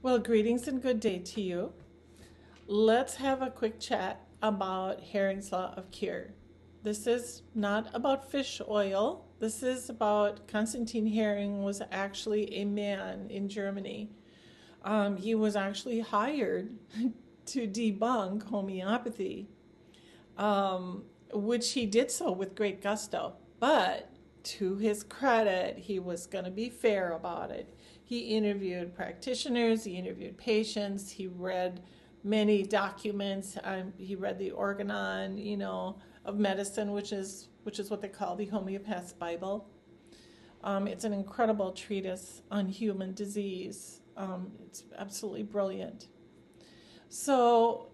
Well, greetings and good day to you. Let's have a quick chat about Herring's Law of Cure. This is not about fish oil. This is about Constantine Herring was actually a man in Germany. He was actually hired to debunk homeopathy, which he did so with great gusto. But to his credit, he was going to be fair about it. He interviewed practitioners, he interviewed patients, he read many documents. He read the Organon, of medicine, which is what they call the homeopath's Bible. It's an incredible treatise on human disease. It's absolutely brilliant. So,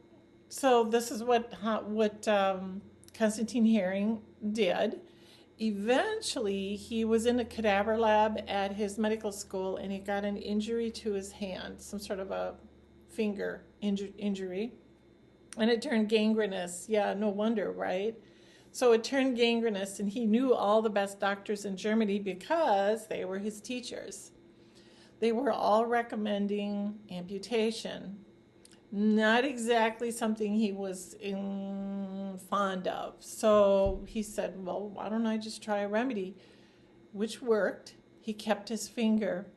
so this is what Constantine Herring did. Eventually, he was in a cadaver lab at his medical school, and he got an injury to his hand, some sort of a finger injury, and it turned gangrenous. Yeah, no wonder, right? So it turned gangrenous, and he knew all the best doctors in Germany because they were his teachers. They were all recommending amputation. Not exactly something he was fond of. So he said, well, why don't I just try a remedy? Which worked. He kept his finger,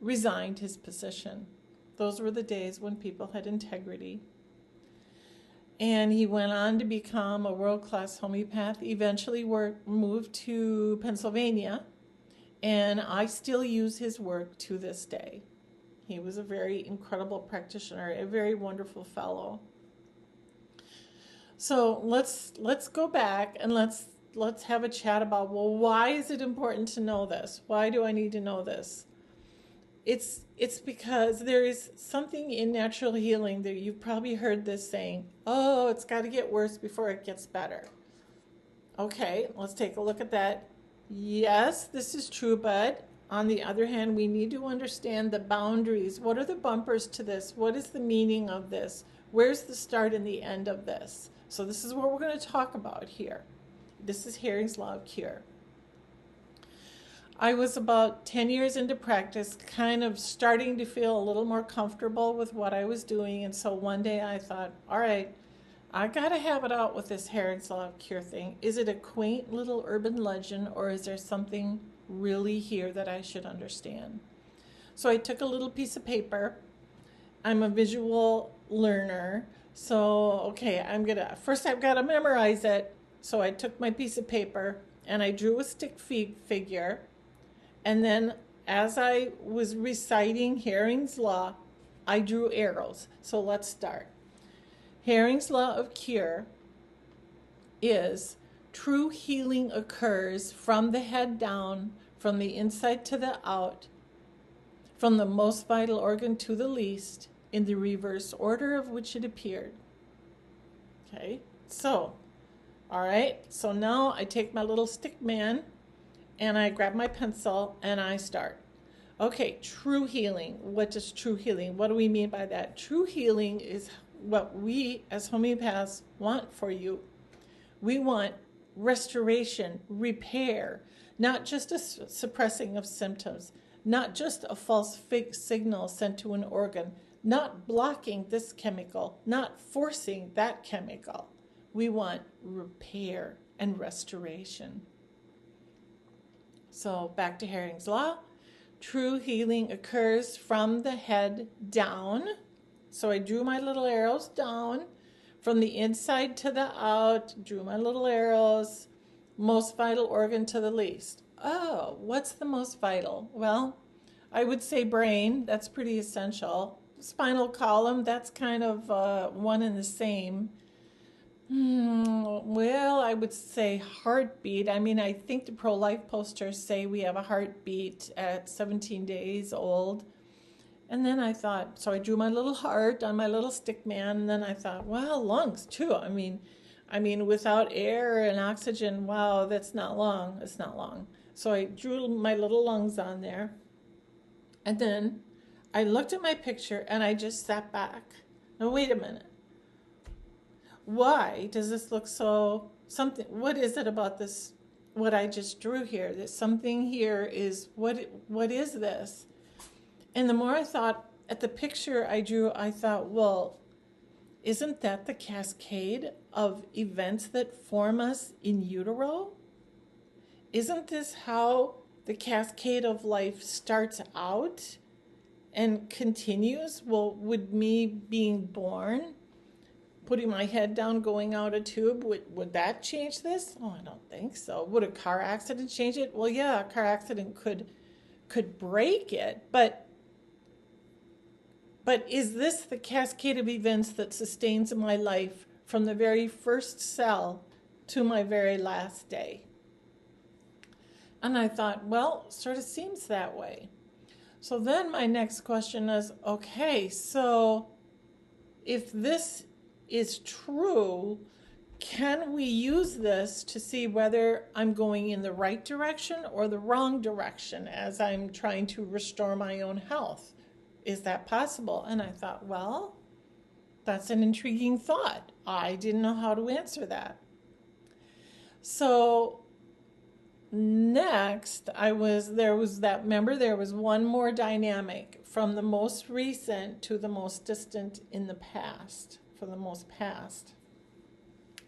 resigned his position. Those were the days when people had integrity. And he went on to become a world-class homeopath, eventually moved to Pennsylvania, and I still use his work to this day. He was a very incredible practitioner, a very wonderful fellow. So let's go back and let's have a chat about, well, why is it important to know this? Why do I need to know this? It's because there is something in natural healing that you've probably heard this saying, oh, it's got to get worse before it gets better. Okay, let's take a look at that. Yes, this is true, but on the other hand, we need to understand the boundaries. What are the bumpers to this? What is the meaning of this? Where's the start and the end of this? So this is what we're going to talk about here. This is Herring's Law of Cure. I was about 10 years into practice, kind of starting to feel a little more comfortable with what I was doing. And so one day I thought, all right, I got to have it out with this Herring's Law of Cure thing. Is it a quaint little urban legend, or is there something really here that I should understand? So I took a little piece of paper. I'm a visual learner. So, okay, first I've got to memorize it. So I took my piece of paper and I drew a stick figure. And then as I was reciting Herring's Law, I drew arrows. So let's start. Herring's Law of Cure is true healing occurs from the head down, from the inside to the out, from the most vital organ to the least, in the reverse order of which it appeared. Okay, so, all right, so now I take my little stick man and I grab my pencil and I start. Okay, true healing. What is true healing? What do we mean by that? True healing is what we as homeopaths want for you. We want restoration, repair, not just a suppressing of symptoms, not just a false fake signal sent to an organ, not blocking this chemical, not forcing that chemical. We want repair and restoration. So back to Herring's Law. True healing occurs from the head down. So I drew my little arrows down. From the inside to the out, drew my little arrows. Most vital organ to the least. Oh, what's the most vital? Well, I would say brain. That's pretty essential. Spinal column, that's kind of one and the same. Well, I would say heartbeat. I mean, I think the pro-life posters say we have a heartbeat at 17 days old. And then I thought, so I drew my little heart on my little stick man, and then I thought, well, lungs too. I mean, without air and oxygen, wow, that's not long. It's not long. So I drew my little lungs on there. And then I looked at my picture and I just sat back. Now, wait a minute. Why does this look so something? What is it about this, what I just drew here? That something here is, what is this? And the more I thought, at the picture I drew, I thought, well, isn't that the cascade of events that form us in utero? Isn't this how the cascade of life starts out and continues? Well, would me being born, putting my head down, going out a tube, would that change this? Oh, I don't think so. Would a car accident change it? Well, yeah, a car accident could break it, but is this the cascade of events that sustains my life from the very first cell to my very last day? And I thought, well, sort of seems that way. So then my next question is, okay, so if this is true, can we use this to see whether I'm going in the right direction or the wrong direction as I'm trying to restore my own health? Is that possible? And I thought, well, that's an intriguing thought. I didn't know how to answer that. So next, there was one more dynamic from the most recent to the most distant in the past, for the most past.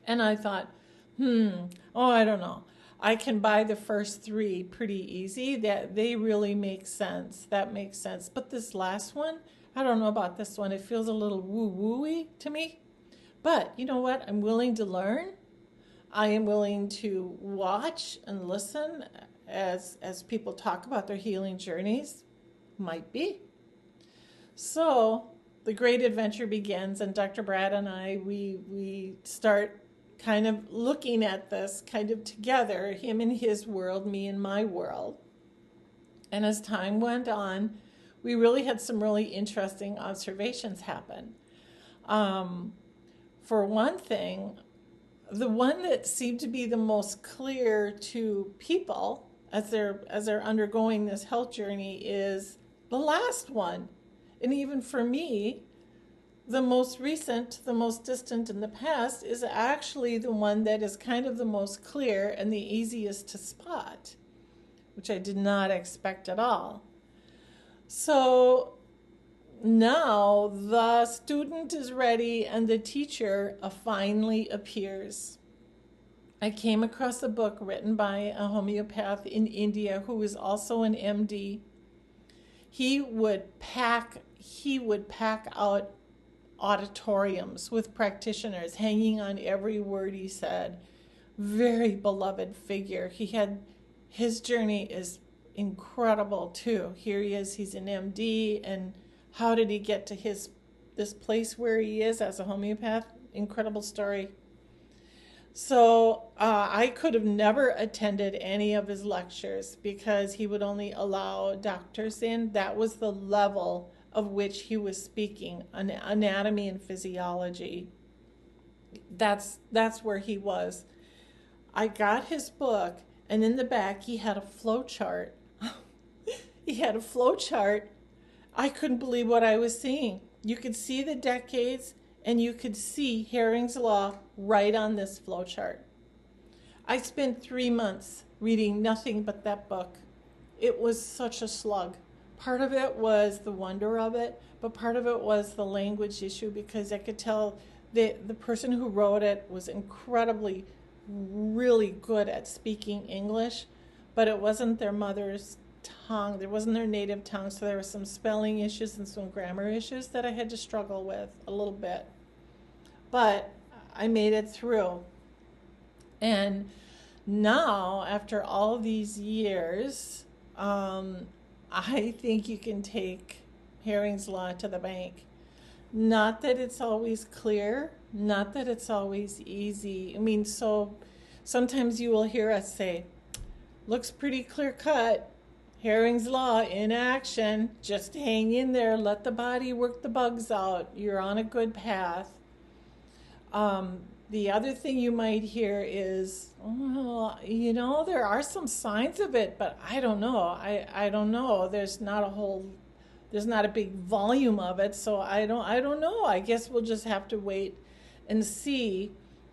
And I thought, I don't know. I can buy the first three pretty easy. That they really make sense. That makes sense. But this last one, I don't know about this one. It feels a little woo-woo-y to me. But you know what? I'm willing to learn. I am willing to watch and listen as people talk about their healing journeys. Might be. So the great adventure begins, and Dr. Brad and I, we start kind of looking at this kind of together, him in his world, me in my world. And as time went on, we really had some really interesting observations happen. For one thing, the one that seemed to be the most clear to people as they're undergoing this health journey is the last one. And even for me, the most recent, the most distant in the past is actually the one that is kind of the most clear and the easiest to spot, which I did not expect at all. So now the student is ready and the teacher finally appears. I came across a book written by a homeopath in India who is also an MD. He would pack out auditoriums with practitioners hanging on every word he said. Very beloved figure. His journey is incredible too. Here he is, he's an MD, and how did he get to this place where he is as a homeopath? Incredible story. So I could have never attended any of his lectures because he would only allow doctors in. That was the level of which he was speaking, anatomy and physiology. That's where he was. I got his book, and in the back he had a flow chart. He had a flow chart. I couldn't believe what I was seeing. You could see the decades, and you could see Hering's Law right on this flow chart. I spent 3 months reading nothing but that book. It was such a slug. Part of it was the wonder of it, but part of it was the language issue because I could tell the person who wrote it was incredibly, really good at speaking English, but it wasn't their mother's tongue. There wasn't their native tongue, so there were some spelling issues and some grammar issues that I had to struggle with a little bit. But I made it through. And now, after all these years, I think you can take Hering's Law to the bank. Not that it's always clear, not that it's always easy. I mean, so sometimes you will hear us say, looks pretty clear cut. Hering's Law in action. Just hang in there. Let the body work the bugs out. You're on a good path. The other thing you might hear is, oh, there are some signs of it, but I don't know. I don't know. There's not a big volume of it, so I don't know. I guess we'll just have to wait and see,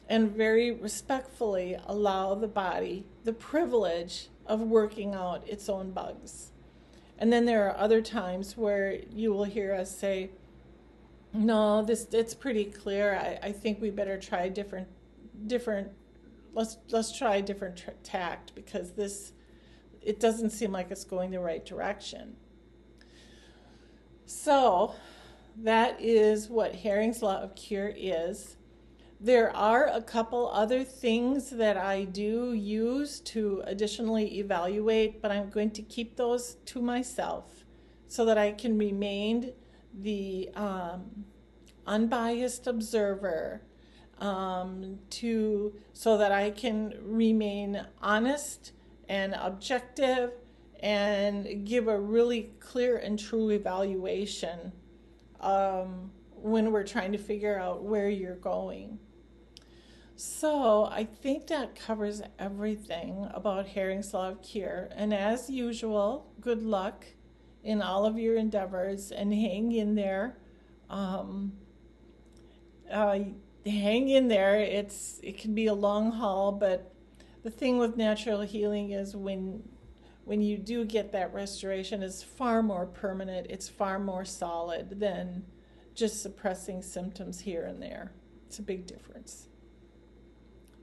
and very respectfully allow the body the privilege of working out its own bugs. And then there are other times where you will hear us say, no, it's pretty clear. I think we better try different let's try a different tact because it doesn't seem like it's going the right direction. So that is what Herring's Law of Cure is. There are a couple other things that I do use to additionally evaluate, but I'm going to keep those to myself so that I can remain the unbiased observer, so that I can remain honest and objective and give a really clear and true evaluation when we're trying to figure out where you're going. So I think that covers everything about Herring's Law of Cure. And as usual, good luck in all of your endeavors and hang in there. Hang in there. It can be a long haul, but the thing with natural healing is when you do get that restoration, it's far more permanent. It's far more solid than just suppressing symptoms here and there. It's a big difference.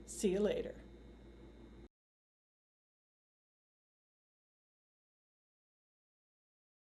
See you later.